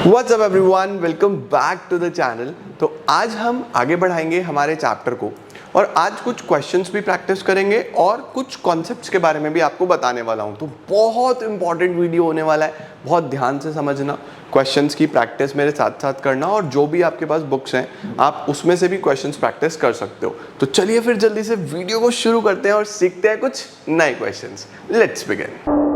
What's up everyone? Welcome back to the channel. तो आज हम आगे बढ़ाएंगे हमारे चैप्टर को और आज कुछ क्वेश्चंस भी प्रैक्टिस करेंगे और कुछ कॉन्सेप्ट्स के बारे में भी आपको बताने वाला हूं। तो बहुत इंपॉर्टेंट वीडियो होने वाला है, बहुत ध्यान से समझना, क्वेश्चंस की प्रैक्टिस मेरे साथ साथ करना और जो भी आपके पास बुक्स हैं आप उसमें से भी क्वेश्चंस प्रैक्टिस कर सकते हो। तो चलिए फिर जल्दी से वीडियो को शुरू करते हैं और सीखते हैं कुछ नए क्वेश्चंस। Let's begin.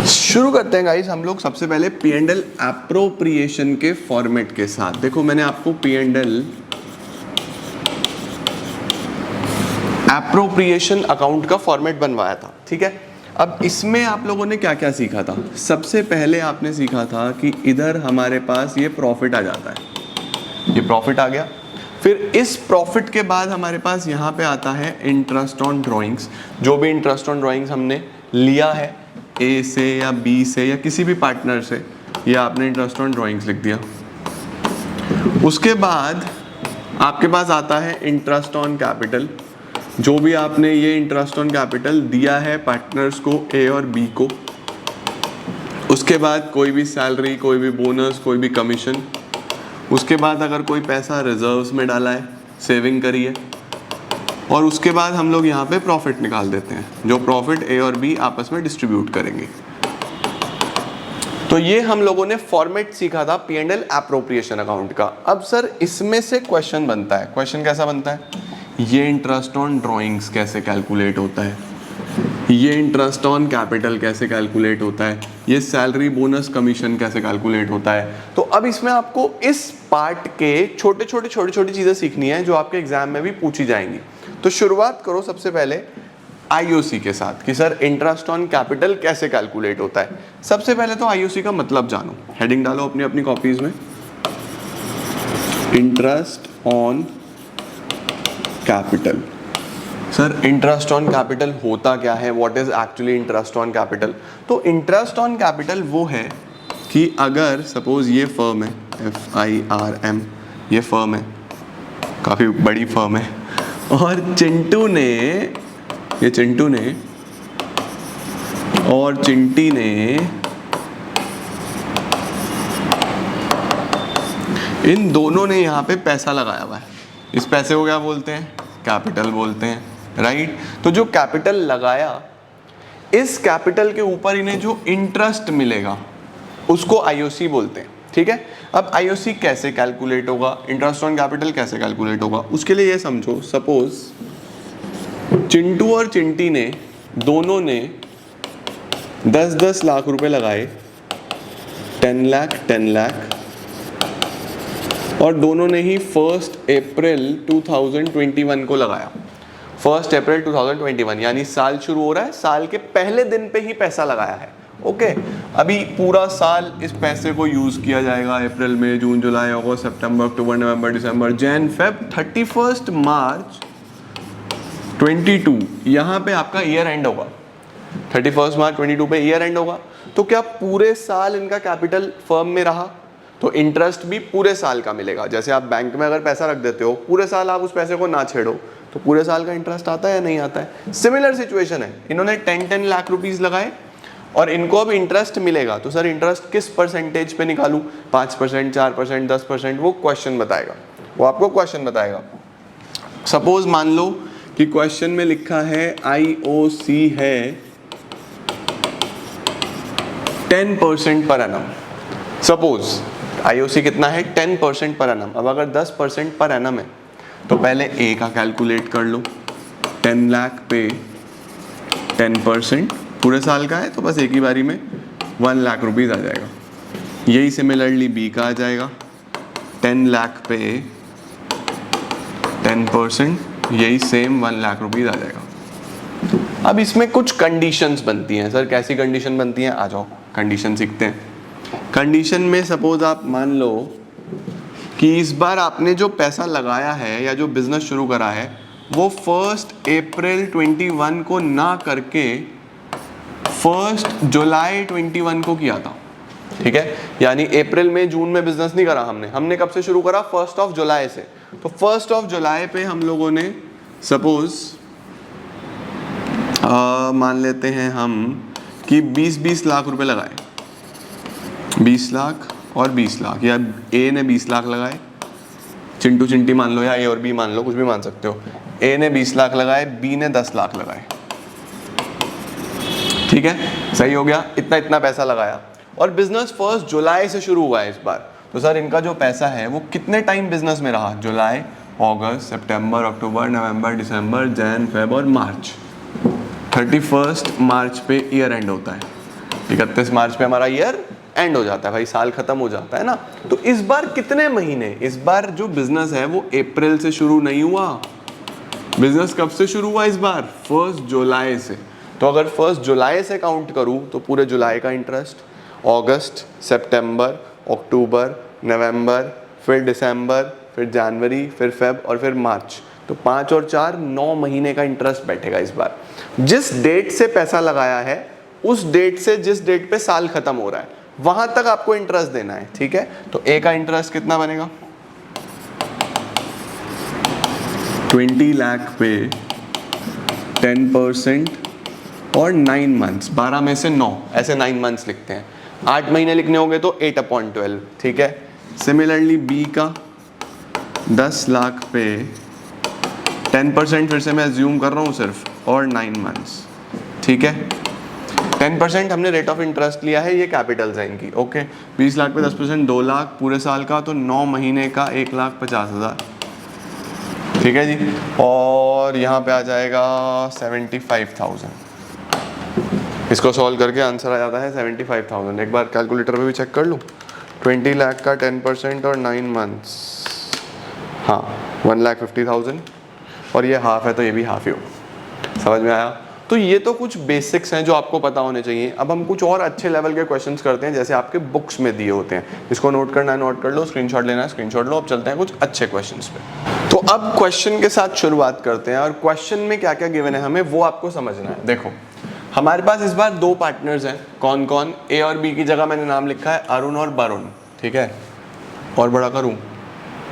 शुरू करते हैं गाइस हम लोग सबसे पहले P&L एप्रोप्रिएशन के फॉर्मेट के साथ। देखो मैंने आपको P&L एप्रोप्रिएशन अकाउंट का फॉर्मेट बनवाया था, ठीक है। अब इसमें आप लोगों ने क्या क्या सीखा था? सबसे पहले आपने सीखा था कि इधर हमारे पास ये प्रॉफिट आ जाता है, ये प्रॉफिट आ गया। फिर इस प्रॉफिट के बाद हमारे पास यहाँ पे आता है इंटरेस्ट ऑन ड्रॉइंग्स। जो भी इंटरेस्ट ऑन ड्रॉइंग्स हमने लिया है ए से या बी से या किसी भी पार्टनर से, या आपने इंटरेस्ट ऑन ड्रॉइंग्स लिख दिया। उसके बाद आपके पास आता है इंटरेस्ट ऑन कैपिटल। जो भी आपने ये इंटरेस्ट ऑन कैपिटल दिया है पार्टनर्स को ए और बी को। उसके बाद कोई भी सैलरी, कोई भी बोनस, कोई भी कमीशन। उसके बाद अगर कोई पैसा रिजर्व्स में डाला है, सेविंग करी है, और उसके बाद हम लोग यहाँ पे प्रॉफिट निकाल देते हैं, जो प्रॉफिट ए और बी आपस में डिस्ट्रीब्यूट करेंगे। तो ये हम लोगों ने फॉर्मेट सीखा था P&L एप्रोप्रिएशन अकाउंट का। अब सर इसमें से क्वेश्चन बनता है। क्वेश्चन कैसा बनता है? ये इंटरेस्ट ऑन ड्रॉइंग्स कैसे कैलकुलेट होता है, ये इंटरेस्ट ऑन कैपिटल कैसे कैलकुलेट होता है, ये सैलरी, बोनस, कमीशन कैसे कैलकुलेट होता है। तो अब इसमें आपको इस पार्ट के छोटे छोटी चीजें सीखनी है जो आपके एग्जाम में भी पूछी जाएंगी। तो शुरुआत करो सबसे पहले आईओसी के साथ कि सर इंटरेस्ट ऑन कैपिटल कैसे कैलकुलेट होता है। सबसे पहले तो आईओसी का मतलब जानो। हेडिंग डालो अपनी अपनी कॉपीज में, interest on capital. Sir interest on capital होता क्या है? What is actually interest on capital? तो इंटरेस्ट ऑन कैपिटल वो है कि अगर सपोज ये फर्म है FIRM, ये फर्म है, काफ़ी बड़ी फर्म है, और चिंटू ने और चिंटी ने इन दोनों ने यहाँ पे पैसा लगाया हुआ है। इस पैसे को क्या बोलते हैं? कैपिटल बोलते हैं, राइट। तो जो कैपिटल लगाया, इस कैपिटल के ऊपर इन्हें जो इंटरेस्ट मिलेगा उसको आईओसी बोलते हैं, ठीक है। अब आईओसी कैसे कैलकुलेट होगा, इंटरेस्ट ऑन कैपिटल कैसे कैलकुलेट होगा, उसके लिए ये समझो, सपोज चिंटू और चिंटी ने दोनों ने 10-10 लाख रुपए लगाए, 10 लाख, और दोनों ने ही 1 अप्रैल 2021 को लगाया। 1 अप्रैल 2021 यानी साल शुरू हो रहा है, साल के पहले दिन पे ही पैसा लगाया है, ओके। अभी पूरा साल इस पैसे को यूज किया जाएगा, अप्रैल, मई, जून, जुलाई, अगस्त, सितंबर, अक्टूबर, नवंबर, दिसंबर, जैन, फेब, 31 मार्च 22 यहाँ पे आपका ईयर एंड होगा। 31 मार्च 22 पे ईयर एंड होगा। तो क्या पूरे साल इनका कैपिटल फर्म में रहा? तो इंटरेस्ट भी पूरे साल का मिलेगा। जैसे आप बैंक में अगर पैसा रख देते हो, पूरे साल आप उस पैसे को ना छेड़ो, तो पूरे साल का इंटरेस्ट आता है या नहीं आता है? सिमिलर सिचुएशन है, इन्होंने 10 लाख रुपीज लगाए और इनको अब इंटरेस्ट मिलेगा। तो सर इंटरेस्ट किस परसेंटेज पे निकालूं? 5%, 4%, 10%? वो क्वेश्चन बताएगा, वो आपको क्वेश्चन बताएगा। सपोज मान लो कि क्वेश्चन में लिखा है आईओसी है 10% पर एनम। सपोज आईओसी कितना है? 10% पर एनम। अब अगर 10% पर एनम है तो पहले ए का कैलकुलेट कर लो। 10 लाख पे 10% पूरे साल का है तो बस एक ही बारी में 1 लाख रुपीज आ जाएगा। यही सिमिलरली बी का आ जाएगा, 10 लाख पे 10%, यही सेम 1 लाख रुपीज आ जाएगा। अब इसमें कुछ कंडीशंस बनती हैं। सर कैसी कंडीशन बनती हैं? आ जाओ कंडीशन सीखते हैं। कंडीशन में सपोज आप मान लो कि इस बार आपने जो पैसा लगाया है या जो बिजनेस शुरू करा है वो 1 अप्रैल 21 को ना करके 1 जुलाई 21 को किया था, ठीक है, यानी अप्रैल में जून में बिजनेस नहीं करा हमने कब से शुरू करा? 1 जुलाई से। तो 1 जुलाई पे हम लोगों ने सपोज मान लेते हैं हम कि 20 लाख रुपए लगाए, 20 लाख और 20 लाख, या ए ने 20 लाख लगाए, चिंटू चिंटी मान लो या ए और बी मान लो, कुछ भी मान सकते हो। ए ने 20 लाख लगाए, बी ने 10 लाख लगाए, ठीक है, सही हो गया। इतना इतना पैसा लगाया और बिजनेस 1 जुलाई से शुरू हुआ है इस बार। तो सर इनका जो पैसा है वो कितने टाइम बिजनेस में रहा? जुलाई, अगस्त, सितंबर, अक्टूबर, नवंबर, दिसंबर, जैन, फेब और मार्च। 31 मार्च पे ईयर एंड होता है, 31 मार्च पे हमारा ईयर एंड हो जाता है भाई, साल खत्म हो जाता है ना। तो इस बार कितने महीने? इस बार जो बिजनेस है वो अप्रैल से शुरू नहीं हुआ। बिजनेस कब से शुरू हुआ इस बार? 1 जुलाई से। तो अगर 1 जुलाई से काउंट करूं तो पूरे जुलाई का इंटरेस्ट, अगस्त, सितंबर, अक्टूबर, नवंबर, फिर दिसंबर, फिर जनवरी, फिर फेब और फिर मार्च। तो 5 और 4 9 महीने का इंटरेस्ट बैठेगा इस बार। जिस डेट से पैसा लगाया है उस डेट से जिस डेट पे साल खत्म हो रहा है वहां तक आपको इंटरेस्ट देना है, ठीक है। तो ए का इंटरेस्ट कितना बनेगा? 20 लाख पे 10% और 9 मंथ्स, 12 में से 9, ऐसे 9 मंथ्स लिखते हैं। 8 महीने लिखने होंगे तो 8/12, ठीक है। सिमिलरली बी का 10 लाख पे 10% फिर से मैं अज्यूम कर रहा हूँ सिर्फ, और 9 मंथ्स, ठीक है। 10% हमने रेट ऑफ इंटरेस्ट लिया है, ये कैपिटल्स हैं इनकी, ओके। 20 लाख पे 10% 2 लाख पूरे साल का, तो 9 महीने का 1,50,000, ठीक है जी। और यहाँ पे आ जाएगा 75,000। इसको सॉल्व करके आंसर आ जाता है 75,000। एक बार कैलकुलेटर पे भी चेक कर लूँ। 20 लाख का 10% और 9 मंथ्स, हाँ 1,50,000, और ये हाफ है तो ये भी हाफ ही हो। समझ में आया? तो ये तो कुछ बेसिक्स हैं जो आपको पता होने चाहिए। अब हम कुछ और अच्छे लेवल के क्वेश्चंस करते हैं जैसे आपके बुक्स में दिए होते हैं। इसको नोट करना है नोट कर लो, स्क्रीनशॉट लेना है स्क्रीनशॉट लो। अब चलते हैं कुछ अच्छे क्वेश्चंस पे। तो अब क्वेश्चन के साथ शुरुआत करते हैं और क्वेश्चन में क्या क्या गिवन है हमें वो आपको समझना है। देखो हमारे पास इस बार 2 पार्टनर्स हैं। कौन कौन? ए और बी की जगह मैंने नाम लिखा है अरुण और वरुण, ठीक है। और बड़ा करूं?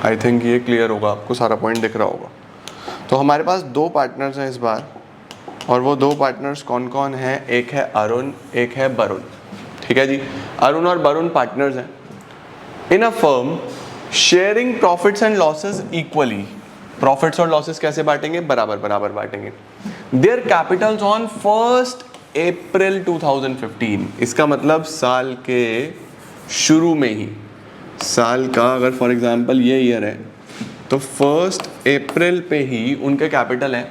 आई थिंक ये क्लियर होगा, आपको सारा पॉइंट दिख रहा होगा। तो हमारे पास 2 पार्टनर्स हैं इस बार, और वो 2 पार्टनर्स कौन कौन हैं? एक है अरुण, एक है वरुण, ठीक है जी। अरुण और वरुण पार्टनर्स हैं। In a firm sharing profits and losses equally. Profits और लॉसेस कैसे बांटेंगे? बराबर बराबर बांटेंगे। Their capitals on 1 April 2015। इसका मतलब साल के शुरू में ही, साल का अगर फॉर एग्जांपल ये ईयर है तो 1 अप्रैल पे ही उनके कैपिटल है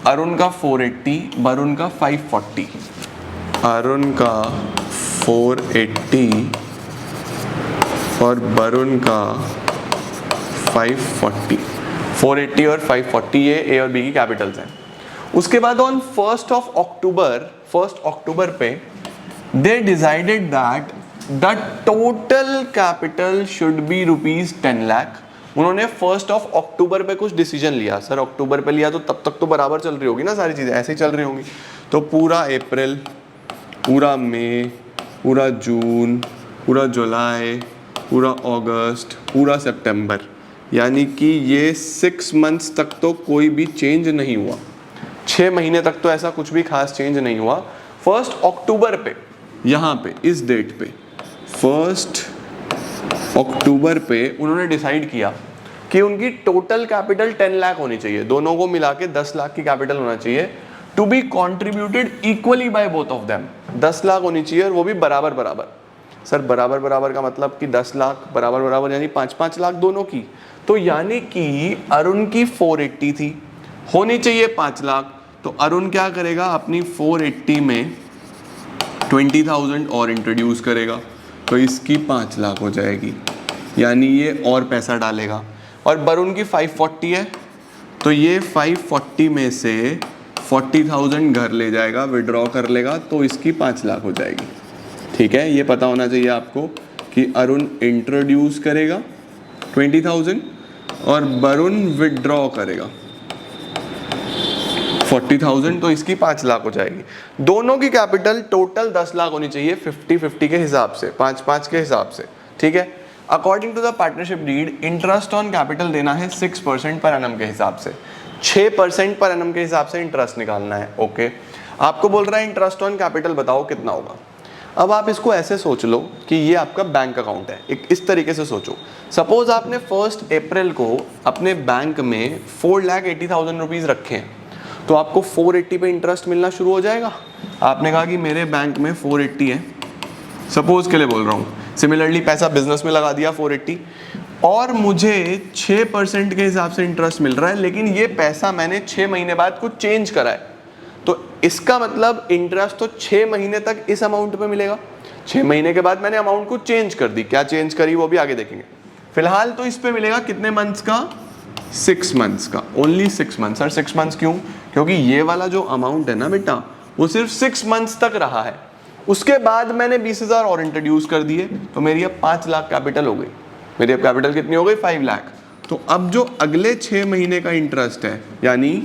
अरुण का 480, वरुण का 540। अरुण का 480 और वरुण का 540। 480 और 540 ये ए और बी की कैपिटल्स हैं। उसके बाद ऑन 1 अक्टूबर पे they decided that the total capital should be ₹10 lakh. उन्होंने 1 अक्टूबर पे कुछ डिसीजन लिया। सर अक्टूबर पे लिया तो तब तक तो बराबर चल रही होगी ना, सारी चीज़ें ऐसे ही चल रही होंगी। तो पूरा अप्रैल, पूरा मई, पूरा जून, पूरा जुलाई, पूरा अगस्त, पूरा सितंबर, यानी कि ये 6 मंथ्स तक तो कोई भी चेंज नहीं हुआ। 6 महीने तक तो ऐसा कुछ भी खास चेंज नहीं हुआ। 1 अक्टूबर पे, यहाँ पे इस डेट पे 1 अक्टूबर पे उन्होंने डिसाइड किया कि उनकी टोटल कैपिटल 10 लाख होनी चाहिए, दोनों को मिला के 10 लाख की कैपिटल होना चाहिए, to be contributed equally by both of them. 10 lakh होनी चाहिए और वो भी बराबर बराबर। सर बराबर बराबर का मतलब कि 10 लाख बराबर बराबर यानी 5-5 लाख दोनों की। तो यानी कि अरुण की 480 थी, होनी चाहिए 5 लाख। तो अरुण क्या करेगा? अपनी 480 में 20,000 और इंट्रोड्यूस करेगा, तो इसकी 5 लाख हो जाएगी, यानी ये और पैसा डालेगा। और वरुण की 540 है, तो ये 540 में से 40,000 घर ले जाएगा, विड्रॉ कर लेगा, तो इसकी 5 लाख हो जाएगी। ठीक है, ये पता होना चाहिए आपको कि अरुण इंट्रोड्यूस करेगा 20,000 और वरुण विड्रॉ करेगा 40,000, तो इसकी 5 लाख हो जाएगी। दोनों की कैपिटल टोटल 10 लाख होनी चाहिए 50-50 के हिसाब से, 5-5 के हिसाब से, ठीक है। According to the partnership deed interest on capital देना है 6% पर एनम के हिसाब से, 6% पर एनम के हिसाब से इंटरेस्ट निकालना है। ओके, आपको बोल रहा है इंटरेस्ट ऑन कैपिटल बताओ कितना होगा। अब आप इसको ऐसे सोच लो कि ये आपका बैंक अकाउंट है, एक इस तरीके से सोचो। सपोज आपने 1 अप्रैल को अपने बैंक में 4,80,000 रुपीज़ रखे हैं, तो आपको 480 पे इंटरेस्ट मिलना शुरू हो जाएगा। आपने कहा कि मेरे बैंक में 480 है, सपोज के लिए बोल रहा हूँ। सिमिलरली पैसा बिजनेस में लगा दिया 480, और मुझे 6% के हिसाब से इंटरेस्ट मिल रहा है, लेकिन ये पैसा मैंने 6 महीने बाद कुछ चेंज करा है, तो इसका मतलब इंटरेस्ट तो 6 महीने तक इस अमाउंट पे मिलेगा। 6 महीने के बाद मैंने अमाउंट को चेंज कर दी, क्या चेंज करी वो भी आगे देखेंगे। फिलहाल तो इस पे मिलेगा कितने मंथ्स का, 6 मंथ्स का, ओनली 6 मंथ्स। सर 6 मंथ्स क्यों? क्योंकि ये वाला जो अमाउंट है ना बेटा, वो सिर्फ 6 मंथ्स तक रहा है, उसके बाद मैंने 20,000 और इंट्रोड्यूस कर दिए, तो मेरी अब 5 लाख कैपिटल हो गई। मेरी अब कैपिटल कितनी हो गई, 5 लाख। तो अब जो अगले 6 महीने का इंटरेस्ट है, यानी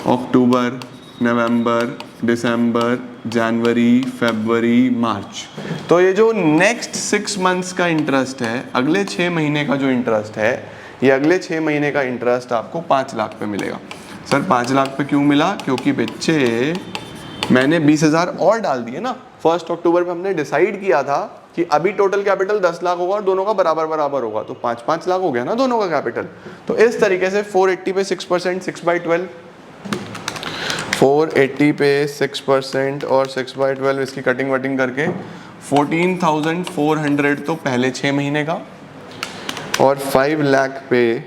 अक्टूबर, नवंबर, दिसंबर, जनवरी, फरवरी, मार्च, तो ये जो नेक्स्ट 6 मंथ्स का इंटरेस्ट है, अगले 6 महीने का जो इंटरेस्ट है, ये अगले 6 महीने का इंटरेस्ट आपको 5 लाख पे मिलेगा। सर 5 लाख पे क्यों मिला? क्योंकि बच्चे मैंने 20,000 और डाल दिए ना। 1 अक्टूबर में हमने डिसाइड किया था कि अभी टोटल कैपिटल 10 लाख होगा और दोनों का बराबर बराबर होगा, तो 5-5 लाख हो गया ना दोनों का कैपिटल। तो इस तरीके से 480 पे 6%, 6/12, 480 पे 6% और 6/12, इसकी कटिंग वटिंग करके 14,400 तो पहले 6 महीने का, और 5 लाख पे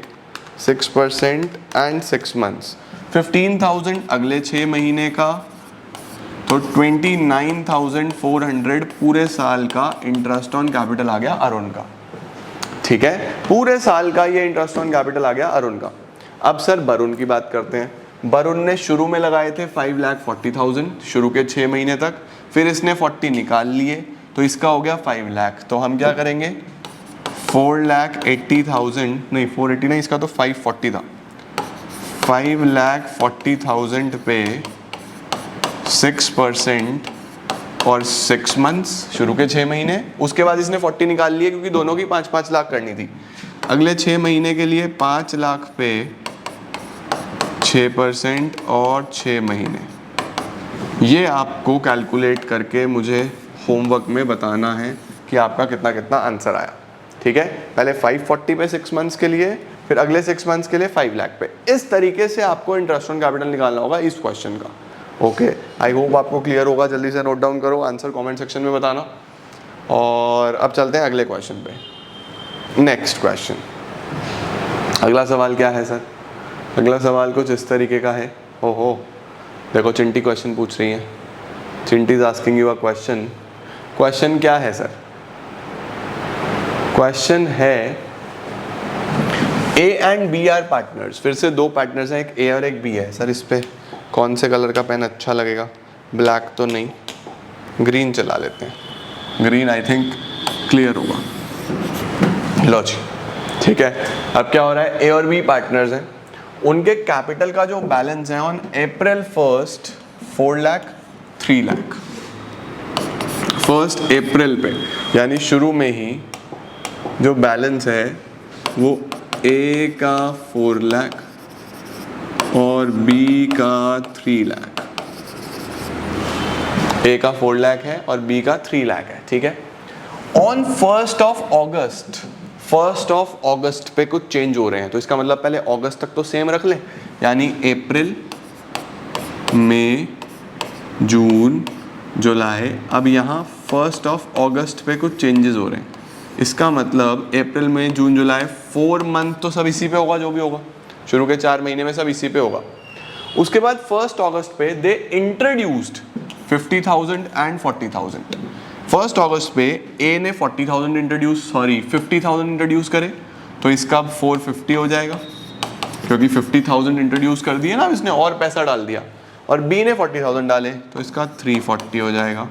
6% एंड 6 मंथ्स, 15,000 अगले 6 महीने का, तो 29,400 पूरे साल का इंटरेस्ट ऑन कैपिटल आ गया अरुण का। ठीक है, पूरे साल का ये इंटरेस्ट ऑन कैपिटल आ गया अरुण का। अब सर वरुण की बात करते हैं। वरुण ने शुरू में लगाए थे 5,40,000 शुरू के 6 महीने तक, फिर इसने 40 निकाल लिए, तो इसका हो गया 5 लाख। तो हम क्या करेंगे, 4,80,000 नहीं, 480 नहीं, इसका तो 540 था, 5,40,000 पे 6% और 6 मंथ्स, शुरू के 6 महीने, उसके बाद इसने 40 निकाल लिए क्योंकि दोनों की 5-5 लाख करनी थी। अगले 6 महीने के लिए 5 लाख पे 6% और 6 महीने। ये आपको कैलकुलेट करके मुझे होमवर्क में बताना है कि आपका कितना कितना आंसर आया। ठीक है, पहले 540 पे 6 मंथ्स के लिए, फिर अगले 6 मंथ्स के लिए 5 लाख पे। इस तरीके से आपको इंटरेस्ट ऑन कैपिटल निकालना होगा इस क्वेश्चन का। ओके, आई होप आपको क्लियर होगा। जल्दी से नोट डाउन करो, आंसर कमेंट सेक्शन में बताना। और अब चलते हैं अगले क्वेश्चन पे। नेक्स्ट क्वेश्चन, अगला सवाल क्या है सर? अगला सवाल कुछ इस तरीके का है। ओहो, देखो चिंटी क्वेश्चन पूछ रही है। Chinti is asking you a question. Question क्या है सर? क्वेश्चन है A and B are partners. फिर से 2 पार्टनर्स हैं, एक ए और एक बी है। सर इस पे कौन से कलर का पेन अच्छा लगेगा? ब्लैक तो नहीं, ग्रीन चला लेते हैं। ग्रीन आई थिंक क्लियर होगा। लो जी, ठीक है। अब क्या हो रहा है, ए और बी पार्टनर्स हैं, उनके कैपिटल का जो बैलेंस है ऑन अप्रैल 1 4 लाख 3 लाख। 1 अप्रैल पे यानी शुरू में ही जो बैलेंस है वो ए का 4 लाख और बी का 3 लाख। ए का 4 लाख है और बी का 3 लाख है। ठीक है, ऑन 1 अगस्त पे कुछ चेंज हो रहे हैं, तो इसका मतलब पहले अगस्त तक तो सेम रख लें, यानी अप्रैल, मई, जून, जुलाई। अब यहाँ 1 अगस्त पे कुछ चेंजेस हो रहे हैं, इसका मतलब अप्रैल, मई, जून, जुलाई 4 मंथ तो सब इसी पे होगा, जो भी होगा शुरू के 4 महीने में सब इसी पे होगा। उसके बाद 1 अगस्त पे दे इंट्रोड्यूस्ड 50,000 एंड 40,000। 1 अगस्त पे ए ने 40,000 इंट्रोड्यूस 50,000 इंट्रोड्यूस करे, तो इसका 450 हो जाएगा क्योंकि 50,000 इंट्रोड्यूस कर दिए ना इसने और पैसा डाल दिया, और बी ने 40,000 डाले तो इसका 340 हो जाएगा।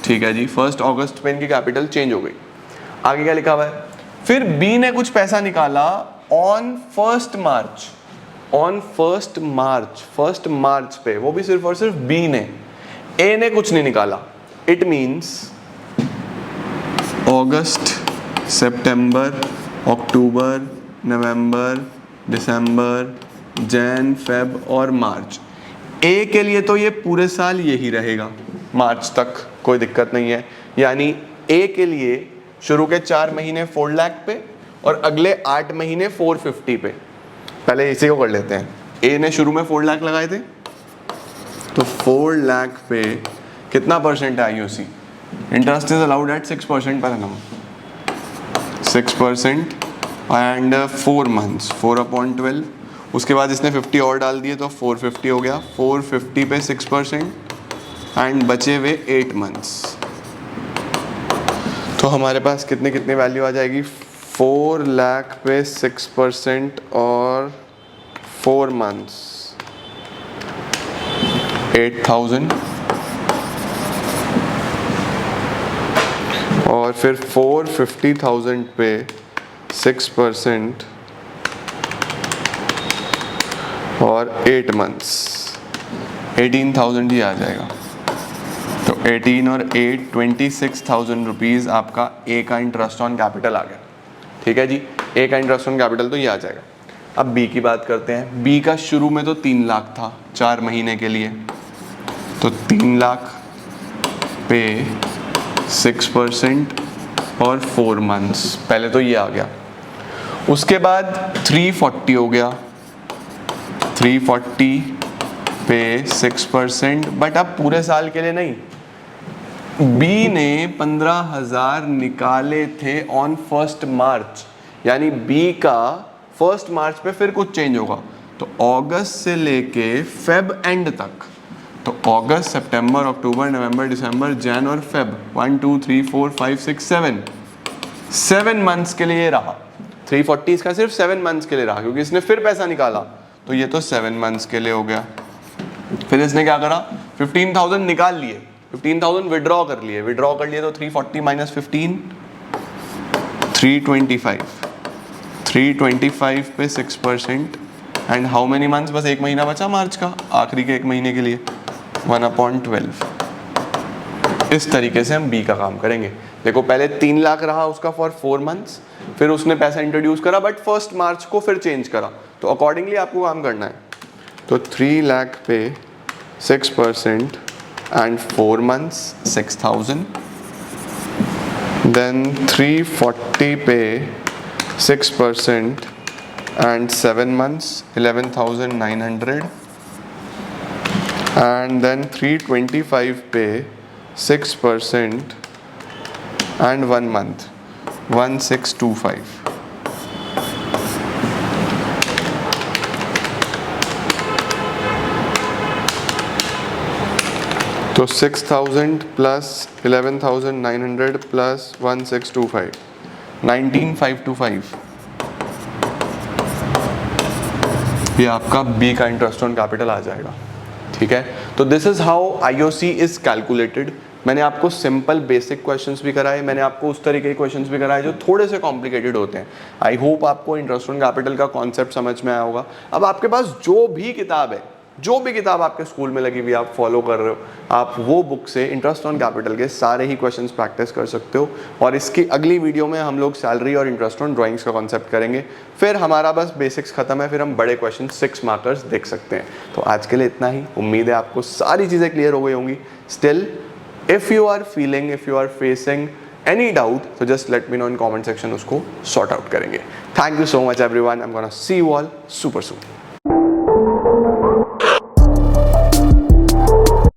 ठीक है जी, 1 अगस्त पे इनकी कैपिटल चेंज हो गई। आगे क्या लिखा हुआ है, फिर बी ने कुछ पैसा निकाला ऑन 1 मार्च। ऑन 1 मार्च पे, वो भी सिर्फ और सिर्फ बी ने, ए ने कुछ नहीं निकाला। It means August, September, October, November, December, Jain, Feb और मार्च। ए के लिए तो ये पूरे साल यही रहेगा, मार्च तक कोई दिक्कत नहीं है। यानी ए के लिए शुरू के 4 महीने 4 लाख पे और अगले 8 महीने 450 पे। पहले इसी को कर लेते हैं। ए ने शुरू में 4 लाख लगाए थे, तो 4 लाख पे कितना परसेंट है IOC? Interest is allowed at 6% per annum, 6% and 4 months, 4/12। उसके बाद इसने 50 और डाल दिए तो 450 हो गया। 450 पे 6% एंड बचे हुए 8 मंथ्स। तो हमारे पास कितनी वैल्यू आ जाएगी? 4 लाख पे 6% और 4 मंथ्स, 8000। और फिर 450,000 पे 6% और 8 मंथ्स, 18,000 ही आ जाएगा। तो 18 और 8 26,000 रुपीज़ आपका ए का इंटरेस्ट ऑन कैपिटल आ गया। ठीक है जी, ए का इंटरेस्ट ऑन कैपिटल तो ये आ जाएगा। अब बी की बात करते हैं। बी का शुरू में तो 3 लाख था 4 महीने के लिए, तो 3 लाख पे 6% और 4 मंथ्स, पहले तो ये आ गया। उसके बाद 340 हो गया, 340 पे 6%, बट अब पूरे साल के लिए नहीं। बी ने 15,000 निकाले थे ऑन 1 मार्च, यानी बी का 1 मार्च पे फिर कुछ चेंज होगा। तो अगस्त से लेके फेब एंड तक, तो अगस्त, सितंबर, अक्टूबर, नवंबर, दिसंबर, जैन और फेब, 1 2 3 4 5 6 7 मंथ्स के लिए रहा। 340 इसका सिर्फ 7 मंथ्स के लिए रहा, क्योंकि इसने फिर पैसा निकाला, तो ये तो 7 मंथ्स के लिए हो गया। फिर इसने क्या करा? 15,000 निकाल लिए, 15,000 विड्रॉ कर लिए। तो 340 माइनस 15, 325 पे 6% एंड हाउ मेनी मंथ्स? बस 1 महीना बचा मार्च का, आखिरी के 1 महीने के लिए, 1/12। इस तरीके से हम बी का काम करेंगे। देखो पहले 3 लाख रहा उसका फॉर 4 मंथ्स, फिर उसने पैसा इंट्रोड्यूस करा बट 1 मार्च को फिर चेंज करा, तो अकॉर्डिंगली आपको काम करना है। तो 3 लाख पे 6% एंड 4 मंथ्स 6,000, देन 340 पे 6% एंड 7 मंथ्स 11,900, एंड देन 325 पे 6% and 1 month, 1625। तो 6,000 प्लस 11,900 प्लस 1625, 19,525। ये आपका बी का इंटरेस्ट ऑन कैपिटल आ जाएगा। ठीक है, तो this is how IOC is calculated. मैंने आपको सिंपल बेसिक क्वेश्चंस भी कराए, मैंने आपको उस तरीके के क्वेश्चंस भी कराए जो थोड़े से कॉम्प्लिकेटेड होते हैं। आई होप आपको इंटरेस्ट ऑन कैपिटल का कॉन्सेप्ट समझ में आया होगा। अब आपके पास जो भी किताब है, जो भी किताब आपके स्कूल में लगी हुई आप फॉलो कर रहे हो, आप वो बुक से इंटरेस्ट ऑन कैपिटल के सारे ही क्वेश्चंस प्रैक्टिस कर सकते हो। और इसकी अगली वीडियो में हम लोग सैलरी और इंटरेस्ट ऑन ड्राइंग्स का कॉन्सेप्ट करेंगे। फिर हमारा बस बेसिक्स खत्म है, फिर हम बड़े क्वेश्चन 6 मार्कर्स देख सकते हैं। तो आज के लिए इतना ही। उम्मीद है आपको सारी चीज़ें क्लियर हो गई होंगी। Still if you are facing any doubt, so just let me know in comment section, उसको sort out करेंगे। Thank you so much everyone, I'm gonna see you all super soon।